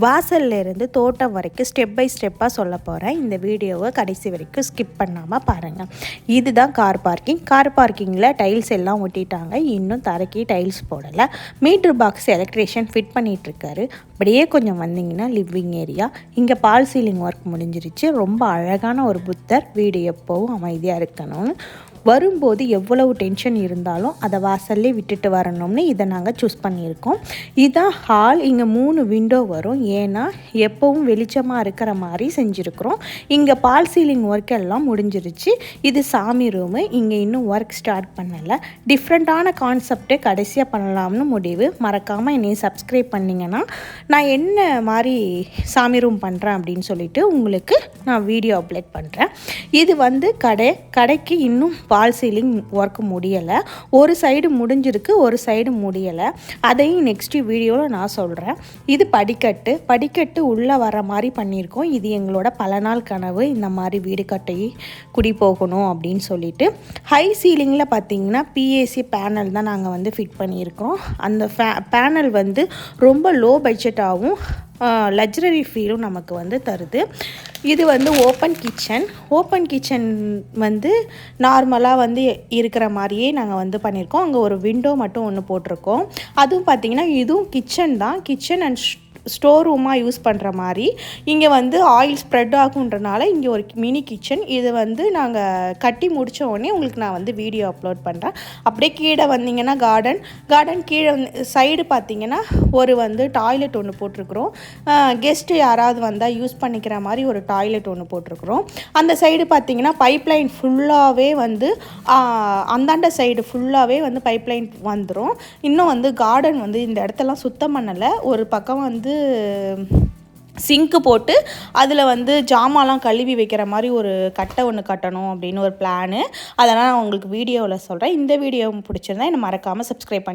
வாசல்ல இருந்து தோட்டம் வரைக்கும் ஸ்டெப் பை ஸ்டெப்பாக சொல்ல போகிறேன். இந்த வீடியோவை கடைசி வரைக்கும் ஸ்கிப் பண்ணாமல் பாருங்கள். இதுதான் கார் பார்க்கிங். கார் பார்க்கிங்கில் டைல்ஸ் எல்லாம் ஒட்டிட்டாங்க. இன்னும் தரைக்கு டைல்ஸ் போடலை. மீட்ரு பாக்ஸ் எலக்ட்ரீஷியன் ஃபிட் பண்ணிகிட்ருக்காரு. அப்படியே கொஞ்சம் வந்தீங்கன்னா லிவிங் ஏரியா. இங்கே பால் சீலிங் ஒர்க் முடிஞ்சிருச்சு. ரொம்ப அழகான ஒரு புத்தர். வீடு எப்போவும் அமைதியாக இருக்கணும்னு வரும்போது எவ்வளவு டென்ஷன் இருந்தாலும் அதை வாசல்லே விட்டுட்டு வரணும்னு இதை நாங்கள் சூஸ் பண்ணியிருக்கோம். இதுதான் ஹால். இங்கே 3 விண்டோ வரும். ஏன்னா எப்போவும் வெளிச்சமாக இருக்கிற மாதிரி செஞ்சுருக்குறோம். இங்கே பால் சீலிங் ஒர்க் எல்லாம் முடிஞ்சிருச்சு. இது சாமி ரூமு. இங்கே இன்னும் ஒர்க் ஸ்டார்ட் பண்ணலை. டிஃப்ரெண்ட்டான கான்செப்டே கடைசியாக பண்ணலாம்னு முடிவு. மறக்காமல் என்னை சப்ஸ்கிரைப் பண்ணிங்கன்னா நான் என்ன மாதிரி சாமி ரூம் பண்ணுறேன் அப்படின்னு சொல்லிட்டு உங்களுக்கு நான் வீடியோ அப்லோட் பண்ணுறேன். இது கடைக்கு இன்னும் பால் சீலிங் ஒர்க் முடியலை. ஒரு சைடு முடிஞ்சிருக்கு, ஒரு சைடு முடியலை. அதையும் நெக்ஸ்ட் வீடியோவில் நான் சொல்கிறேன். இது படிக்கட்டு உள்ளே வர மாதிரி பண்ணியிருக்கோம். இது எங்களோட பல நாள் கனவு. இந்த மாதிரி வீடு கட்டி குடி போகணும் அப்படின்னு சொல்லிட்டு. ஹை சீலிங்கில் பார்த்தீங்கன்னா பிஏசி பேனல் தான் நாங்கள் ஃபிட் பண்ணியிருக்கோம். அந்த பேனல் ரொம்ப லோ பட்ஜெட்டாகவும் லக்ஸரி ஃபீலும் நமக்கு தருது. இது ஓப்பன் கிச்சன் நார்மலாக இருக்கிற மாதிரியே நாங்கள் பண்ணியிருக்கோம். அங்கே ஒரு விண்டோ மட்டும் ஒன்று போட்டிருக்கோம். அதுவும் பார்த்திங்கன்னா இதுவும் கிச்சன் தான். கிச்சன் அண்ட் ஸ்டோர் ரூமாக யூஸ் பண்ணுற மாதிரி. இங்கே ஆயில் ஸ்ப்ரெட் ஆகுன்றனால இங்கே ஒரு மினி கிச்சன். இது நாங்கள் கட்டி முடித்த உடனே உங்களுக்கு நான் வீடியோ அப்லோட் பண்ணுறேன். அப்படியே கீழே வந்தீங்கன்னா கார்டன் கீழே சைடு பார்த்தீங்கன்னா ஒரு டாய்லெட் ஒன்று போட்டிருக்குறோம். கெஸ்ட்டு யாராவது வந்தால் யூஸ் பண்ணிக்கிற மாதிரி ஒரு டாய்லெட் ஒன்று போட்டிருக்குறோம். அந்த சைடு பார்த்தீங்கன்னா பைப்லைன் ஃபுல்லாகவே அந்தாண்ட சைடு ஃபுல்லாகவே பைப்லைன் வந்துடும். இன்னும் கார்டன் இந்த இடத்தெல்லாம் சுத்தம் பண்ணலை. ஒரு பக்கம் சிங்க்கு போட்டு அதில் ஜாமான்லாம் கழுவி வைக்கிற மாதிரி ஒரு கட்டை ஒன்று கட்டணும் அப்படின்னு ஒரு பிளானு. அதெல்லாம் நான் உங்களுக்கு வீடியோவில் சொல்கிறேன். இந்த வீடியோ பிடிச்சிருந்தா என்னை மறக்காமல் சப்ஸ்கிரைப் பண்ணி